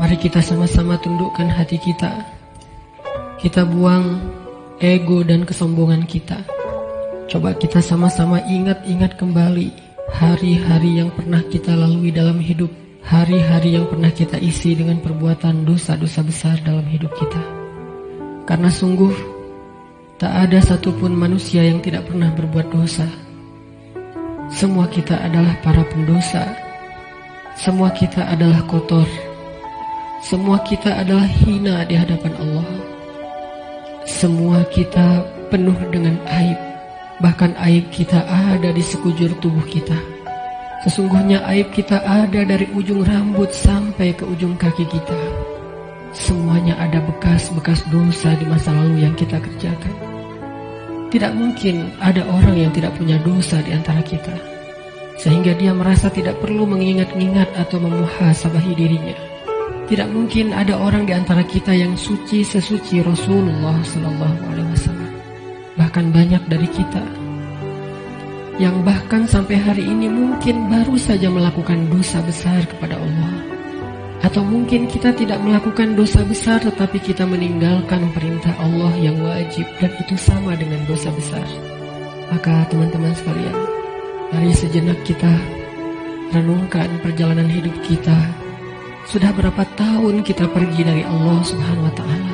Mari kita sama-sama tundukkan hati kita. Kita buang ego dan kesombongan kita. Coba kita sama-sama ingat-ingat kembali hari-hari yang pernah kita lalui dalam hidup. Hari-hari yang pernah kita isi dengan perbuatan dosa-dosa besar dalam hidup kita. Karena sungguh tak ada satupun manusia yang tidak pernah berbuat dosa. Semua kita adalah para pendosa. Semua kita adalah kotor. Semua kita adalah hina di hadapan Allah. Semua kita penuh dengan aib. Bahkan aib kita ada di sekujur tubuh kita. Sesungguhnya aib kita ada dari ujung rambut sampai ke ujung kaki kita. Semuanya ada bekas-bekas dosa di masa lalu yang kita kerjakan. Tidak mungkin ada orang yang tidak punya dosa di antara kita, sehingga dia merasa tidak perlu mengingat-ingat atau memuhasabahi dirinya. Tidak mungkin ada orang di antara kita yang suci sesuci Rasulullah SAW. Bahkan banyak dari kita yang bahkan sampai hari ini mungkin baru saja melakukan dosa besar kepada Allah. Atau mungkin kita tidak melakukan dosa besar tetapi kita meninggalkan perintah Allah yang wajib, dan itu sama dengan dosa besar. Maka teman-teman sekalian, mari sejenak kita renungkan perjalanan hidup kita. Sudah berapa tahun kita pergi dari Allah Subhanahu wa Ta'ala?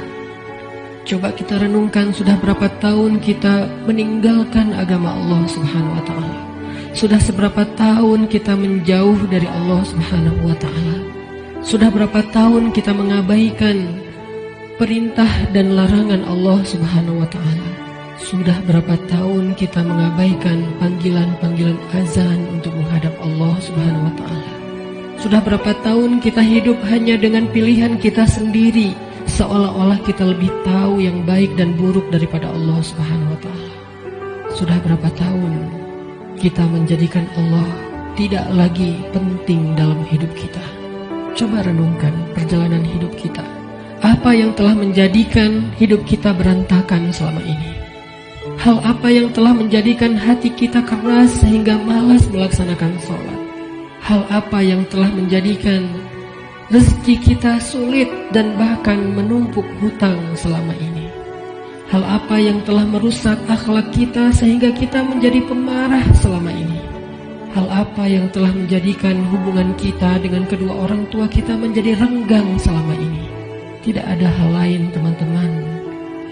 Coba kita renungkan, sudah berapa tahun kita meninggalkan agama Allah Subhanahu wa Ta'ala? Sudah seberapa tahun kita menjauh dari Allah Subhanahu wa Ta'ala? Sudah berapa tahun kita mengabaikan perintah dan larangan Allah Subhanahu wa Ta'ala? Sudah berapa tahun kita mengabaikan panggilan-panggilan azan untuk menghadap Allah Subhanahu wa Ta'ala? Sudah berapa tahun kita hidup hanya dengan pilihan kita sendiri, seolah-olah kita lebih tahu yang baik dan buruk daripada Allah Subhanahu wa Ta'ala? Sudah berapa tahun kita menjadikan Allah tidak lagi penting dalam hidup kita? Coba renungkan perjalanan hidup kita. Apa yang telah menjadikan hidup kita berantakan selama ini? Hal apa yang telah menjadikan hati kita keras sehingga malas melaksanakan sholat? Hal apa yang telah menjadikan rezeki kita sulit dan bahkan menumpuk hutang selama ini? Hal apa yang telah merusak akhlak kita sehingga kita menjadi pemarah selama ini? Hal apa yang telah menjadikan hubungan kita dengan kedua orang tua kita menjadi renggang selama ini? Tidak ada hal lain, teman-teman,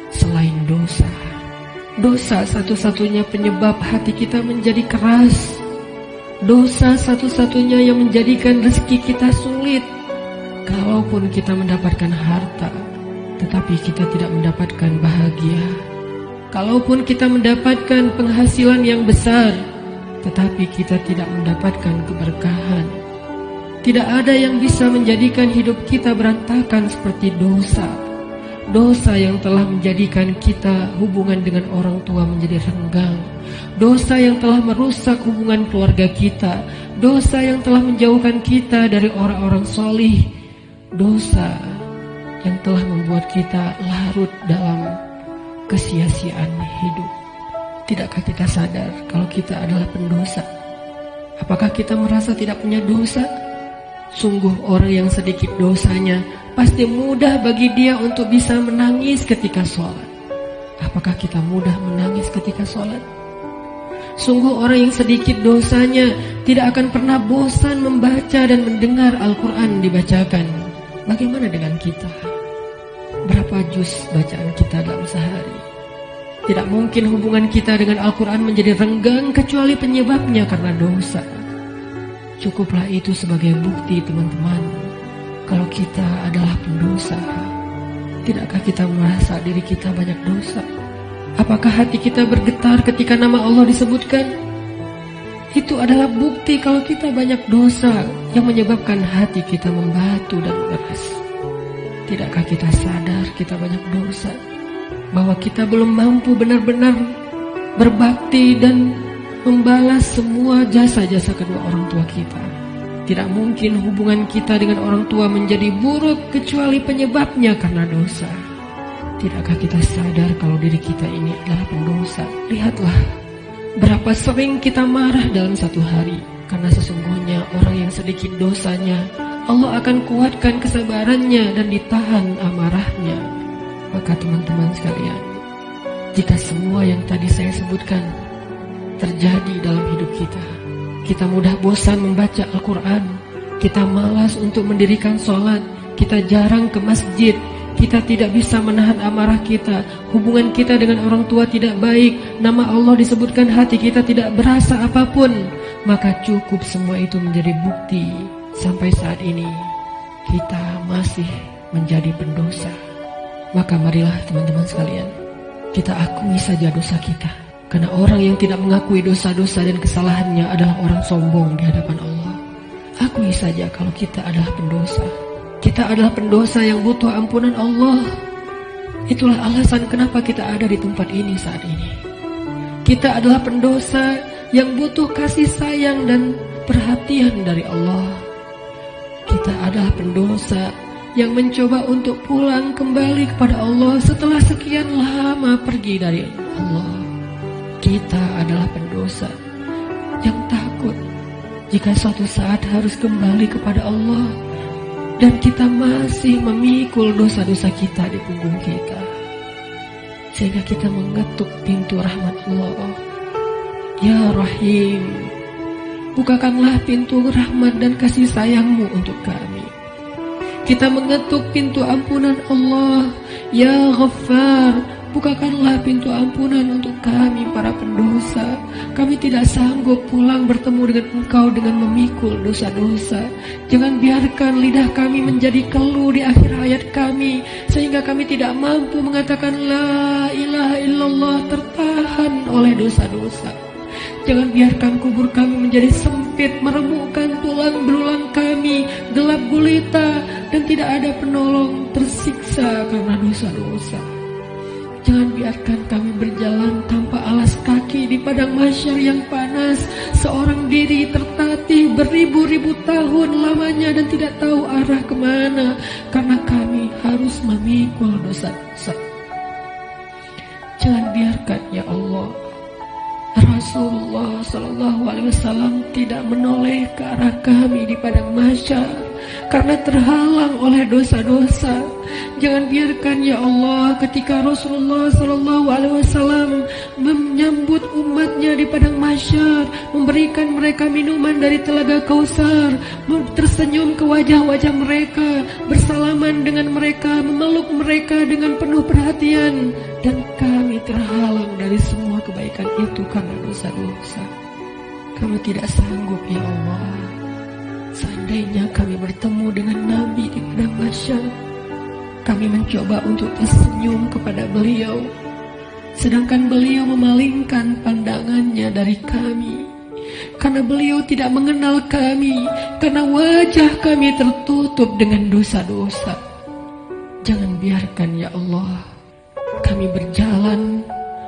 selain dosa. Dosa satu-satunya penyebab hati kita menjadi keras. Dosa satu-satunya yang menjadikan rezeki kita sulit. Kalaupun kita mendapatkan harta, tetapi kita tidak mendapatkan bahagia. Kalaupun kita mendapatkan penghasilan yang besar, tetapi kita tidak mendapatkan keberkahan. Tidak ada yang bisa menjadikan hidup kita berantakan seperti dosa. Dosa yang telah menjadikan kita hubungan dengan orang tua menjadi renggang. Dosa yang telah merusak hubungan keluarga kita. Dosa yang telah menjauhkan kita dari orang-orang solih. Dosa yang telah membuat kita larut dalam kesia-siaan hidup. Tidakkah kita sadar kalau kita adalah pendosa? Apakah kita merasa tidak punya dosa? Sungguh orang yang sedikit dosanya pasti mudah bagi dia untuk bisa menangis ketika sholat. Apakah kita mudah menangis ketika sholat? Sungguh orang yang sedikit dosanya tidak akan pernah bosan membaca dan mendengar Al-Quran dibacakan. Bagaimana dengan kita? Berapa juz bacaan kita dalam sehari? Tidak mungkin hubungan kita dengan Al-Quran menjadi renggang kecuali penyebabnya karena dosa. Cukuplah itu sebagai bukti, teman-teman, kalau kita adalah pendosa. Tidakkah kita merasa diri kita banyak dosa? Apakah hati kita bergetar ketika nama Allah disebutkan? Itu adalah bukti kalau kita banyak dosa yang menyebabkan hati kita membatu dan keras. Tidakkah kita sadar kita banyak dosa, bahwa kita belum mampu benar-benar berbakti dan membalas semua jasa-jasa kedua orang tua kita? Tidak mungkin hubungan kita dengan orang tua menjadi buruk kecuali penyebabnya karena dosa. Tidakkah kita sadar kalau diri kita ini adalah pendosa? Lihatlah berapa sering kita marah dalam satu hari, karena sesungguhnya orang yang sedikit dosanya Allah akan kuatkan kesabarannya dan ditahan amarahnya. Maka teman-teman sekalian, jika semua yang tadi saya sebutkan terjadi dalam hidup kita, kita mudah bosan membaca Al-Quran, kita malas untuk mendirikan sholat, kita jarang ke masjid, kita tidak bisa menahan amarah kita, hubungan kita dengan orang tua tidak baik, nama Allah disebutkan, hati kita tidak berasa apapun, maka cukup semua itu menjadi bukti sampai saat ini kita masih menjadi pendosa. Maka marilah teman-teman sekalian, kita akui saja dosa kita. Karena orang yang tidak mengakui dosa-dosa dan kesalahannya adalah orang sombong di hadapan Allah. Akui saja kalau kita adalah pendosa. Kita adalah pendosa yang butuh ampunan Allah. Itulah alasan kenapa kita ada di tempat ini saat ini. Kita adalah pendosa yang butuh kasih sayang dan perhatian dari Allah. Kita adalah pendosa yang mencoba untuk pulang kembali kepada Allah setelah sekian lama pergi dari Allah. Kita adalah pendosa yang takut jika suatu saat harus kembali kepada Allah, dan kita masih memikul dosa-dosa kita di punggung kita, sehingga kita mengetuk pintu rahmat Allah. Ya Rahim, bukakanlah pintu rahmat dan kasih sayang-Mu untuk kami. Kita mengetuk pintu ampunan Allah. Ya Ghaffar, bukakanlah pintu ampunan untuk kami para pendosa. Kami tidak sanggup pulang bertemu dengan Engkau dengan memikul dosa-dosa. Jangan biarkan lidah kami menjadi keluh di akhir hayat kami, sehingga kami tidak mampu mengatakan La ilaha illallah, tertahan oleh dosa-dosa. Jangan biarkan kubur kami menjadi sempit, meremukkan tulang belulang kami, gelap gulita, dan tidak ada penolong, tersiksa karena dosa-dosa. Jangan biarkan kami berjalan tanpa alas kaki di padang mahsyar yang panas, seorang diri tertatih beribu-ribu tahun lamanya dan tidak tahu arah kemana, karena kami harus memikul dosa-dosa. Jangan biarkan ya Allah Rasulullah SAW tidak menoleh ke arah kami di padang mahsyar karena terhalang oleh dosa-dosa. Jangan biarkan ya Allah ketika Rasulullah SAW menyambut umatnya di padang mahsyar, memberikan mereka minuman dari telaga Kausar, tersenyum ke wajah-wajah mereka, bersalaman dengan mereka, memeluk mereka dengan penuh perhatian, dan kami terhalang dari semua kebaikan itu karena dosa-dosa. Kami tidak sanggup ya Allah. Seandainya kami bertemu dengan Nabi di padang mahsyar, kami mencoba untuk tersenyum kepada beliau, sedangkan beliau memalingkan pandangannya dari kami, karena beliau tidak mengenal kami, karena wajah kami tertutup dengan dosa-dosa. Jangan biarkan ya Allah kami berjalan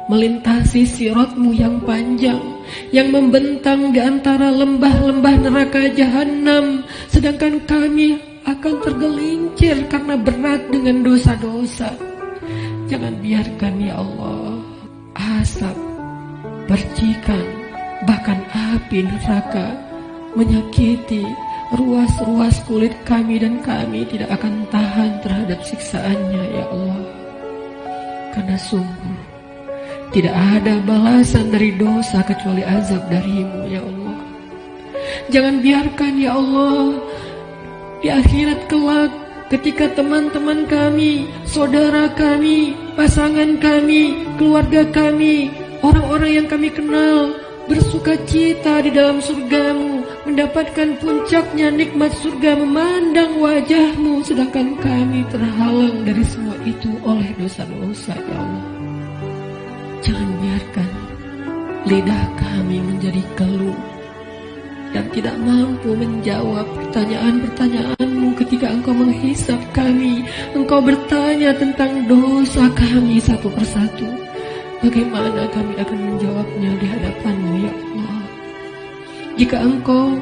melintasi sirat-Mu yang panjang, yang membentang di antara lembah-lembah neraka jahanam, sedangkan kami akan tergelincir karena berat dengan dosa-dosa. Jangan biarkan ya Allah asap, percikan, bahkan api neraka menyakiti ruas-ruas kulit kami, dan kami tidak akan tahan terhadap siksaannya ya Allah. Karena sungguh tidak ada balasan dari dosa kecuali azab dari-Mu ya Allah. Jangan biarkan ya Allah di akhirat kelak ketika teman-teman kami, saudara kami, pasangan kami, keluarga kami, orang-orang yang kami kenal bersuka cita di dalam surga-Mu, mendapatkan puncaknya nikmat surga, memandang wajah-Mu, sedangkan kami terhalang dari semua itu oleh dosa-dosa ya Allah. Jangan biarkan lidah kami menjadi keluh dan tidak mampu menjawab pertanyaan-pertanyaan-Mu ketika Engkau menghisap kami. Engkau bertanya tentang dosa kami satu persatu. Bagaimana kami akan menjawabnya di hadapan-Mu ya Allah? Jika Engkau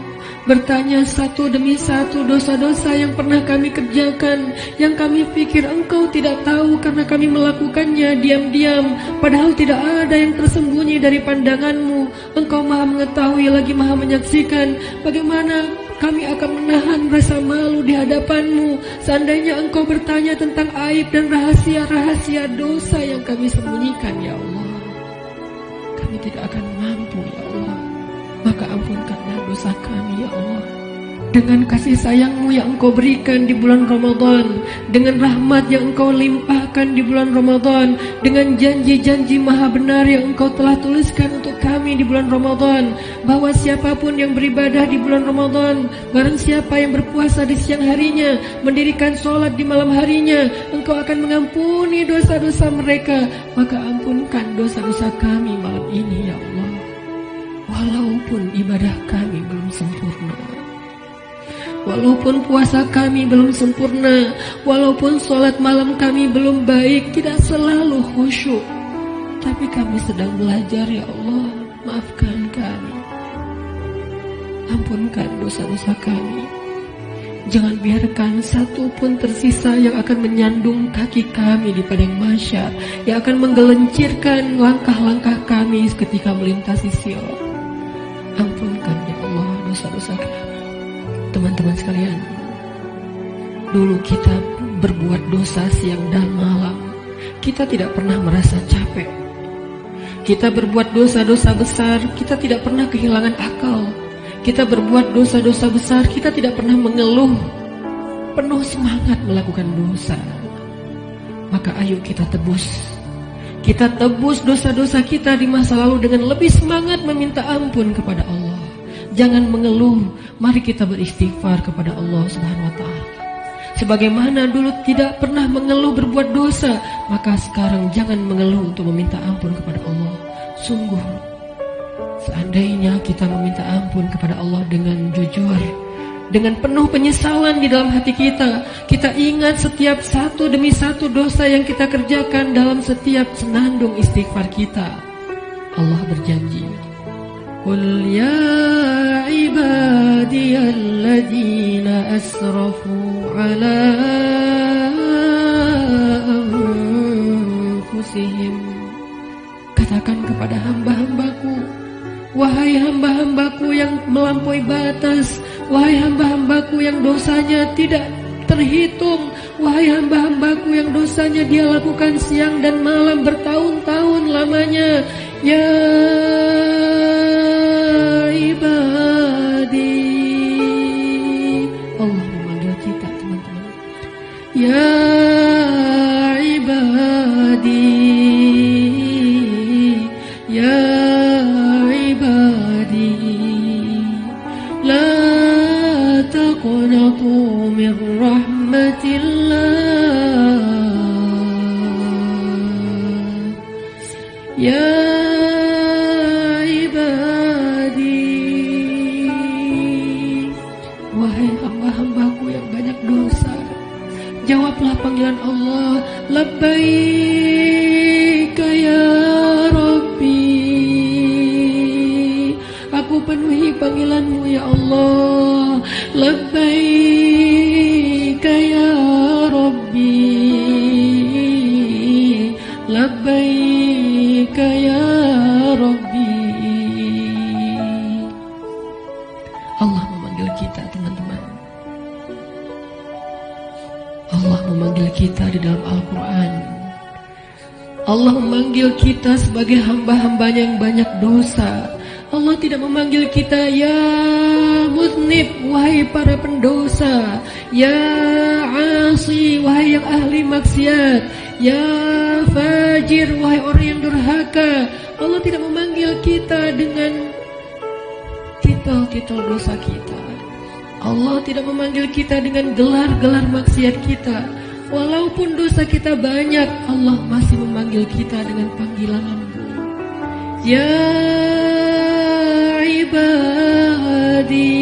bertanya satu demi satu dosa-dosa yang pernah kami kerjakan, yang kami pikir Engkau tidak tahu karena kami melakukannya diam-diam, padahal tidak ada yang tersembunyi dari pandangan-Mu. Engkau Maha mengetahui lagi Maha menyaksikan. Bagaimana kami akan menahan rasa malu di hadapan-Mu. Seandainya Engkau bertanya tentang aib dan rahasia-rahasia dosa yang kami sembunyikan, ya Allah, kami tidak akan mampu, ya Allah. Maka ampunkanlah dosa kami, ya Allah. Dengan kasih sayang-Mu yang Engkau berikan di bulan Ramadan, dengan rahmat yang Engkau limpahkan di bulan Ramadan, dengan janji-janji maha benar yang Engkau telah tuliskan untuk kami di bulan Ramadan, bahwa siapapun yang beribadah di bulan Ramadan, barang siapa yang berpuasa di siang harinya, mendirikan sholat di malam harinya, Engkau akan mengampuni dosa-dosa mereka. Maka ampunkan dosa-dosa kami malam ini, ya Allah. Walaupun ibadah kami belum sempurna, walaupun puasa kami belum sempurna, walaupun sholat malam kami belum baik, tidak selalu khusyuk, tapi kami sedang belajar, ya Allah. Maafkan kami, ampunkan dosa-dosa kami. Jangan biarkan satu pun tersisa yang akan menyandung kaki kami di padang mahsyar, yang akan menggelincirkan langkah-langkah kami ketika melintasi sirat. Ampunkan, ya Allah, dosa-dosa kami. Teman-teman sekalian, dulu kita berbuat dosa siang dan malam, kita tidak pernah merasa capek. Kita berbuat dosa-dosa besar, kita tidak pernah kehilangan akal. Kita berbuat dosa-dosa besar, kita tidak pernah mengeluh, penuh semangat melakukan dosa. Maka ayo kita tebus. Kita tebus dosa-dosa kita di masa lalu dengan lebih semangat meminta ampun kepada Allah. Jangan mengeluh, mari kita beristighfar kepada Allah Subhanahu wa ta'ala. Sebagaimana dulu tidak pernah mengeluh berbuat dosa, maka sekarang jangan mengeluh untuk meminta ampun kepada Allah. Sungguh, seandainya kita meminta ampun kepada Allah dengan jujur, dengan penuh penyesalan di dalam hati kita, kita ingat setiap satu demi satu dosa yang kita kerjakan dalam setiap senandung istighfar kita. Allah berjanji, Qul ya ibadiyalladzina asrafu ala anfusihim. Katakan kepada hamba-hambaku, wahai hamba-hambaku yang melampaui batas, wahai hamba-hambaku yang dosanya tidak terhitung, wahai hamba-hambaku yang dosanya dia lakukan siang dan malam bertahun-tahun lamanya, ya ibadi. Allah memanggil kita, teman-teman. Ya ibadi, ya ibadi, la taqnatu min rahmatillah. Ya jawablah panggilan Allah. Labbaika ya Rabbi, aku penuhi panggilanmu ya Allah. Labbaika ya Rabbi, labbaika ya Rabbi. Allah memanggil kita, teman-teman. Allah memanggil kita di dalam Al-Quran. Allah memanggil kita sebagai hamba-hambanya yang banyak dosa. Allah tidak memanggil kita ya muznib, wahai para pendosa, ya asi, wahai yang ahli maksiat, ya fajir, wahai orang yang durhaka. Allah tidak memanggil kita dengan titel-titel dosa kita. Allah tidak memanggil kita dengan gelar-gelar maksiat kita. Walaupun dosa kita banyak, Allah masih memanggil kita dengan panggilan lembut. Ya ibadi,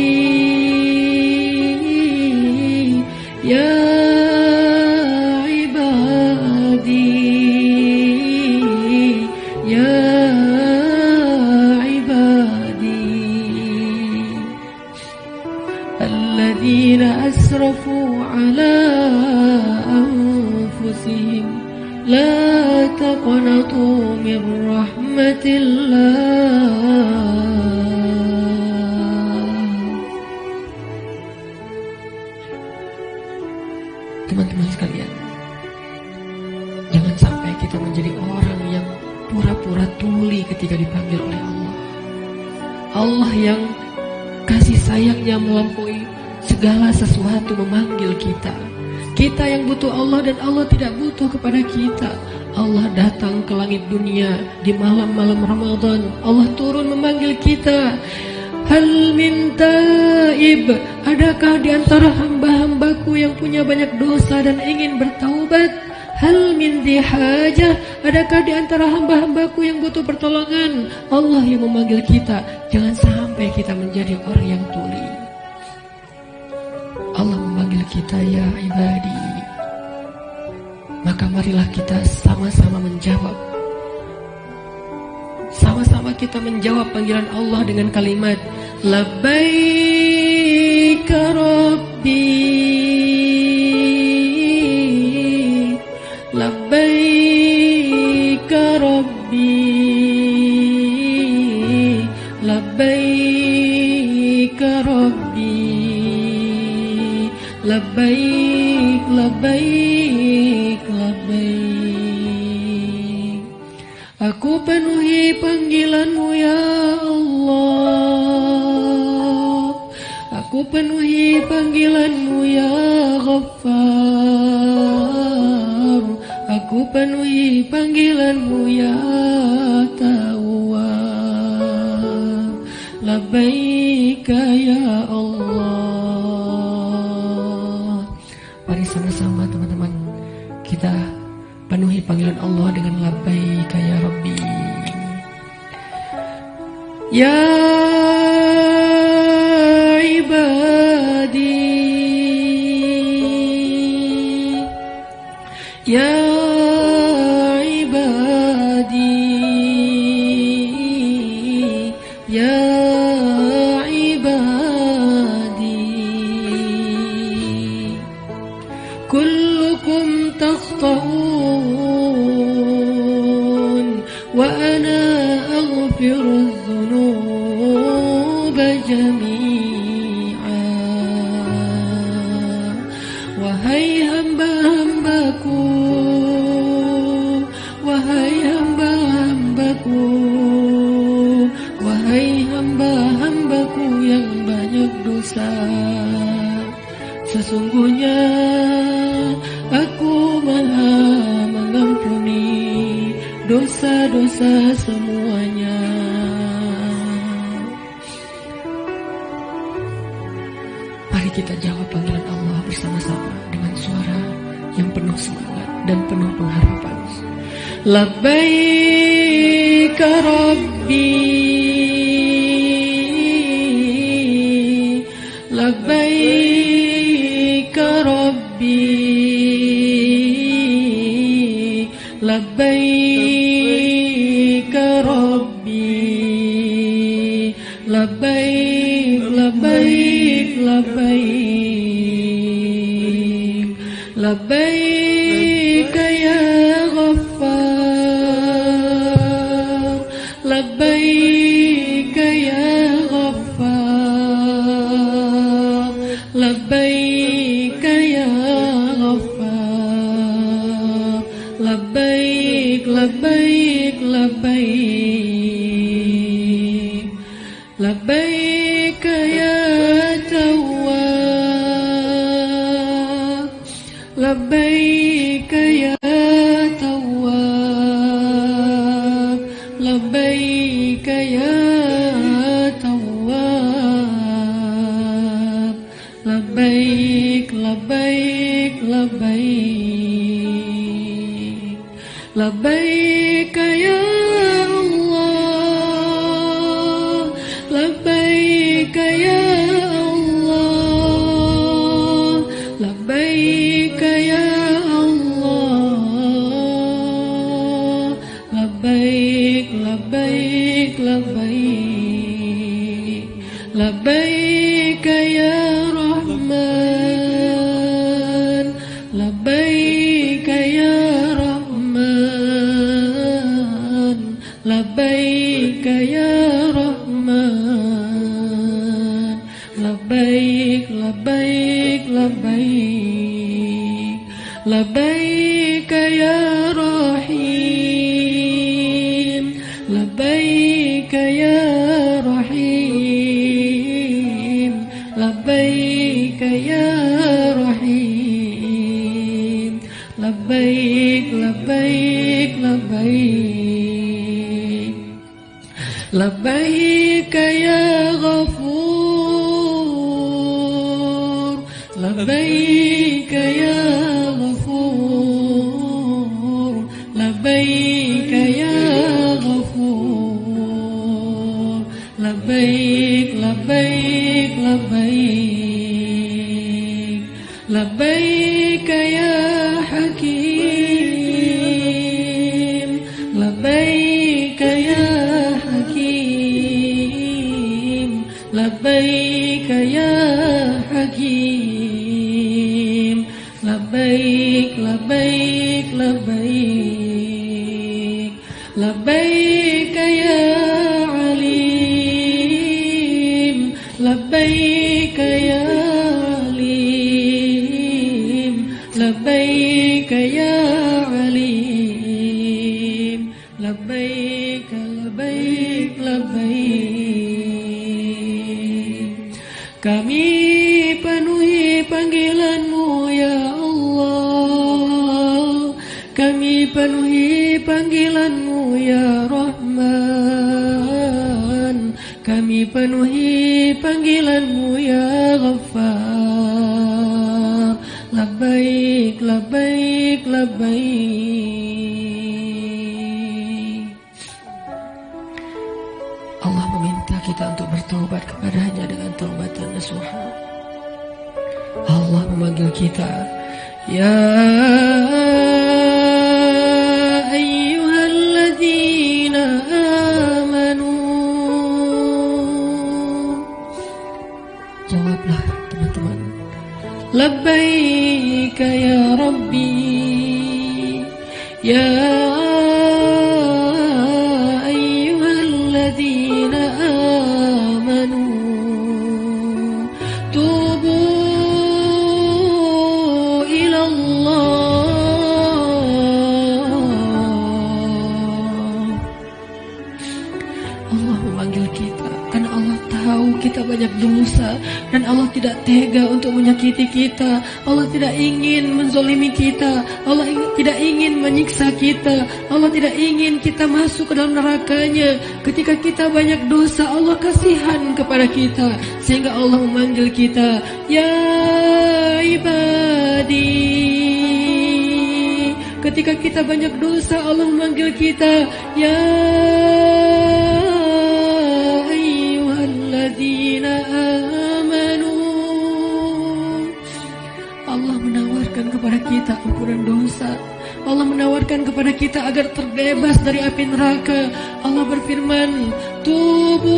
ya ibadi, ya alladzina asrafu ala anfusihim la taqnatu min rahmatillah. Teman-teman sekalian, jangan sampai kita menjadi orang yang pura-pura tuli ketika dipanggil oleh Allah. Allah yang kasih sayangnya melampaui segala sesuatu memanggil kita. Kita yang butuh Allah dan Allah tidak butuh kepada kita. Allah datang ke langit dunia di malam-malam Ramadan. Allah turun memanggil kita. Hal min taib, adakah di antara hamba-hambaku yang punya banyak dosa dan ingin bertaubat? Hal min dihajah, adakah di antara hamba-hambaku yang butuh pertolongan? Allah yang memanggil kita. Jangan sampai kita menjadi orang yang tuli. Allah memanggil kita, ya ibadi. Maka marilah kita sama-sama menjawab. Sama-sama kita menjawab panggilan Allah dengan kalimat Labbaik Rabbi, Labbaik Rabbi, Labbaik Rabbi, Labbaik, Labbaik, Labbaik. Aku penuhi panggilanmu ya Allah, aku penuhi panggilanmu ya Ghaffar, aku penuhi panggilanmu ya Tawwab. Labbaika ya Allah. Mari sama-sama teman-teman kita penuhi panggilan Allah dengan labbaika ya Rabbi. Ya ibadi, ya ibadi, ya ibadi, kullukum takhta'un wa ana aghfiru dzunuba jami'a. Wahai hamba-hambaku, wahai hamba-hambaku, wahai hamba-hambaku yang banyak dosa, sesungguhnya aku Maha mengampuni dosa-dosa semuanya. Mari kita jawab panggilan Allah bersama-sama dengan suara yang penuh semangat dan penuh pengharapan. Labbaik Rabbi, Labbaik Rabbi, Labbaik Rabbi, Labbaik, Labbaik, Labbaik, Labbaik ya Ghaffar, Labbaik ya Ghaffar, Labbaik ya Ghaffar, Labbaik, Labbaik, Labbaik, Labbaik ya Tawwab, Labbaik ya Tawwab, Labbaik ya Tawwab, Labbaik, Labbaik, Labbaik, Labbaik ya Allah, Labbaik ya Allah, Labbaik ya Allah, Labbaik, Labbaik, Labbaik, Labbaik ya Rahman, Labbaik ya Rahman, labbaik ya rahim, labbaik ya rahim, labbaik ya rahim, labbaik labbaik labbaik, labbaik ya ghafur, labbaik ya ghafur, labbaik ya ghafur, labbaik labbaik labbaik, labbaik ya hakim, labbaik ya hakim, labbaik ya hakim, labbaik labbaik labbaik, labbaik ya alim, labbaik ya alim, labbaik ya alim, labbaik labbaik labbaik. Kami penuhi panggilan-Mu ya Allah, kami penuhi panggilan-Mu ya Rahman, kami penuhi panggilan-Mu ya Ghaffar. Labbaik labbaik labbaik. Allah meminta kita untuk bertobat kepadanya dengan taubatan nasuha. Allah memanggil kita, ya ayyuhalladzina amanu. Jawablah teman-teman, labbaik ya Rabbi, ya ayyuhalladzina amanu, tubu ila Allah. Allah memanggil kita karena Allah tahu kita banyak dosa dan Allah tidak tega untuk menyakiti kita. Allah tidak ingin menzolimi kita. Allah tidak ingin menyiksa kita. Allah tidak ingin kita masuk ke dalam nerakanya. Ketika kita banyak dosa, Allah kasihan kepada kita sehingga Allah memanggil kita, ya ibadi. Ketika kita banyak dosa, Allah memanggil kita, ya ayyuhalladzina amanu. Allah menawarkan kepada kita ampunan dosa. Allah menawarkan kepada kita agar terbebas dari api neraka. Allah berfirman, tubu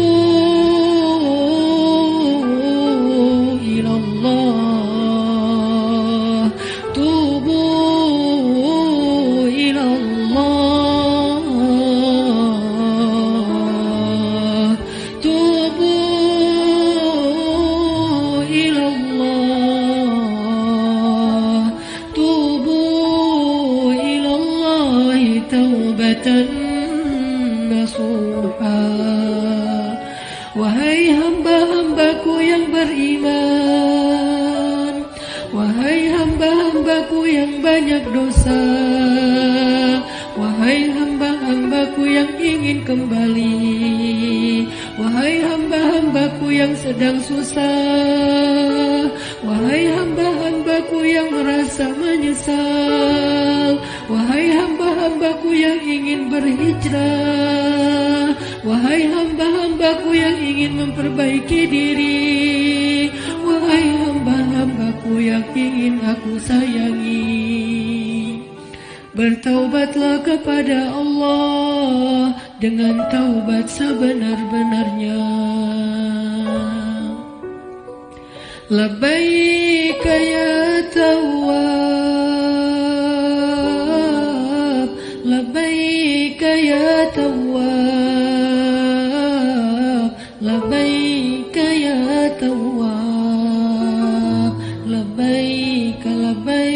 ilallah, tubu ilallah, tubu ilallah, tubu ilallah taubatan nasuha. Wahai hamba-hambaku yang beriman, wahai hamba-hambaku yang banyak dosa, wahai hamba-hambaku yang ingin kembali, wahai hamba-hambaku yang sedang susah, wahai hamba-hambaku yang merasa menyesal, wahai hamba-hambaku yang ingin berhijrah, wahai hamba-hambaku yang ingin memperbaiki diri, wahai hamba-hambaku yang ingin aku sayangi, bertaubatlah kepada Allah dengan taubat sebenar-benarnya. Labbaik ya Tawwab, labbaik ya Tawwab, labbaik ya Tawwab, labbaik labbaik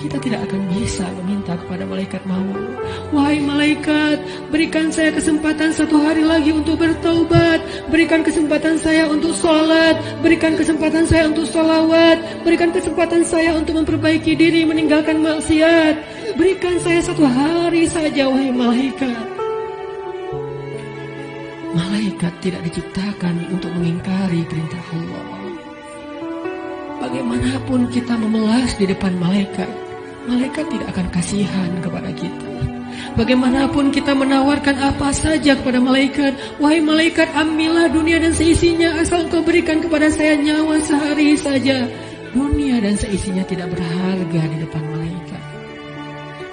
kita tidak akan bisa meminta kepada malaikat maut, wahai malaikat, berikan saya kesempatan 1 hari lagi untuk bertaubat, berikan kesempatan saya untuk sholat, berikan kesempatan saya untuk sholawat, berikan kesempatan saya untuk memperbaiki diri, meninggalkan maksiat, berikan saya 1 hari saja, wahai malaikat. Malaikat tidak diciptakan untuk mengingkari perintah Allah. Bagaimanapun kita memelas di depan malaikat, malaikat tidak akan kasihan kepada kita. Bagaimanapun kita menawarkan apa saja kepada malaikat, wahai malaikat, ambillah dunia dan seisinya, asal engkau berikan kepada saya nyawa sehari saja. Dunia dan seisinya tidak berharga di depan malaikat.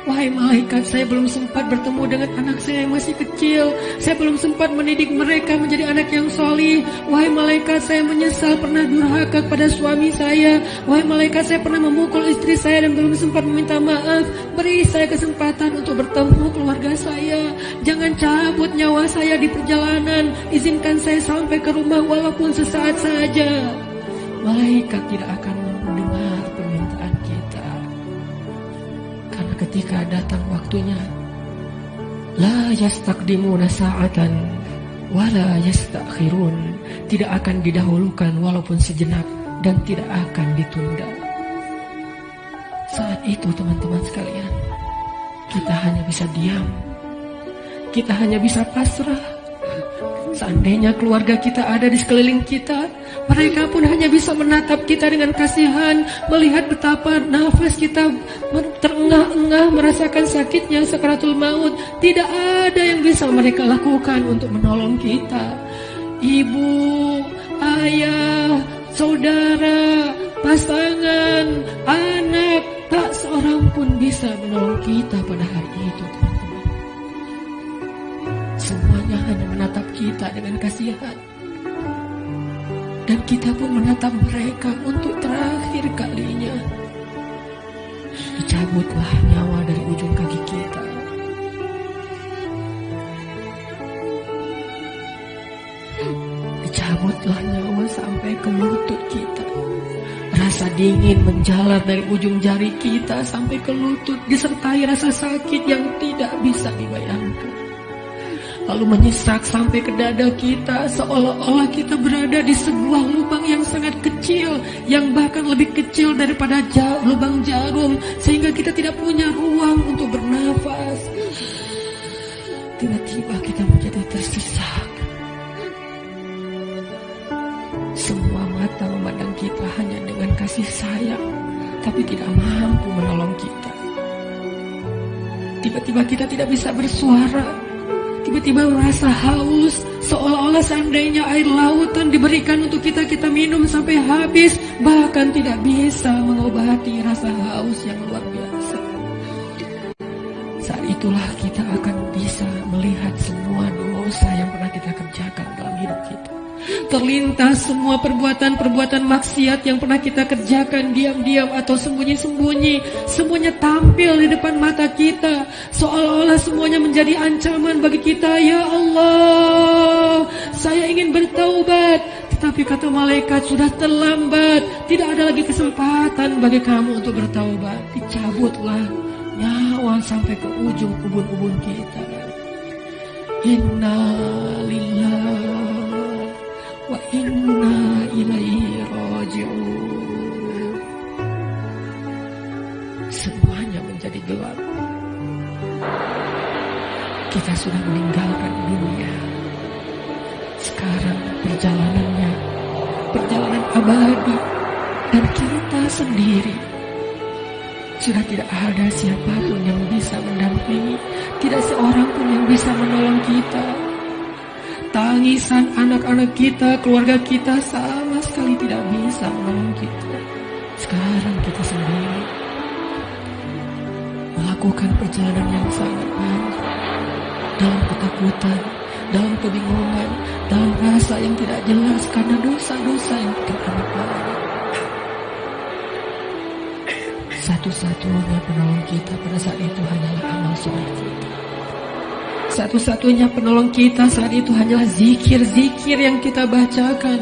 Wahai malaikat, saya belum sempat bertemu dengan anak saya yang masih kecil. Saya belum sempat mendidik mereka menjadi anak yang solih. Wahai malaikat, saya menyesal pernah durhaka kepada suami saya. Wahai malaikat, saya pernah memukul istri saya dan belum sempat meminta maaf. Beri saya kesempatan untuk bertemu keluarga saya. Jangan cabut nyawa saya di perjalanan. Izinkan saya sampai ke rumah walaupun sesaat saja. Malaikat tidak akan mendengar permintaan kita. Karena ketika datang waktunya, la yastaqdimuna sa'atan wala yastakhirun, tidak akan didahulukan walaupun sejenak dan tidak akan ditunda. Saat itu teman-teman sekalian, kita hanya bisa diam, kita hanya bisa pasrah. Seandainya keluarga kita ada di sekeliling kita, mereka pun hanya bisa menatap kita dengan kasihan, melihat betapa nafas kita terengah-engah, merasakan sakitnya sakaratul maut. Tidak ada yang bisa mereka lakukan untuk menolong kita. Ibu, ayah, saudara, pasangan, anak, tak seorang pun bisa menolong kita pada hari itu, teman-teman. Semuanya hanya menatap kita dengan kasihan. Dan kita pun menatap mereka untuk terakhir kalinya. Dicabutlah nyawa dari ujung kaki kita. Dicabutlah nyawa sampai ke lutut kita. Rasa dingin menjalar dari ujung jari kita sampai ke lutut, disertai rasa sakit yang tidak bisa dibayangkan. Lalu menyesak sampai ke dada kita, seolah-olah kita berada di sebuah lubang yang sangat kecil, yang bahkan lebih kecil daripada lubang jarum, sehingga kita tidak punya ruang untuk bernafas. Tiba-tiba kita menjadi tersesak. Semua mata memandang kita hanya dengan kasih sayang, tapi tidak mampu menolong kita. Tiba-tiba kita tidak bisa bersuara. Tiba-tiba merasa haus, seolah-olah seandainya air lautan diberikan untuk kita minum sampai habis, bahkan tidak bisa mengobati rasa haus yang luar biasa. Saat itulah kita akan bisa melihat semua dosa yang pernah kita kerjakan dalam hidup kita. Terlintas semua perbuatan-perbuatan maksiat yang pernah kita kerjakan diam-diam atau sembunyi-sembunyi. Semuanya tampil di depan mata kita, seolah-olah semuanya menjadi ancaman bagi kita. Ya Allah, saya ingin bertaubat, tetapi kata malaikat sudah terlambat. Tidak ada lagi kesempatan bagi kamu untuk bertaubat. Dicabutlah nyawa sampai ke ujung ubun-ubun kita. Inna lillahi wa inna ilaihi raji'un. Semuanya menjadi gelap. Kita sudah meninggalkan dunia. Sekarang perjalanannya perjalanan abadi, dan kita sendiri. Sudah tidak ada siapapun yang bisa mendampingi, tidak seorang pun yang bisa menolong kita. Tangisan anak-anak kita, keluarga kita sama sekali tidak bisa menolong kita. Sekarang kita sendiri melakukan perjalanan yang sangat panjang, dalam ketakutan, dalam kebingungan, dalam rasa yang tidak jelas karena dosa-dosa yang teramat banyak. Satu-satunya penolong kita pada saat itu hanyalah amal soleh kita. Satu-satunya penolong kita saat itu hanyalah zikir-zikir yang kita bacakan.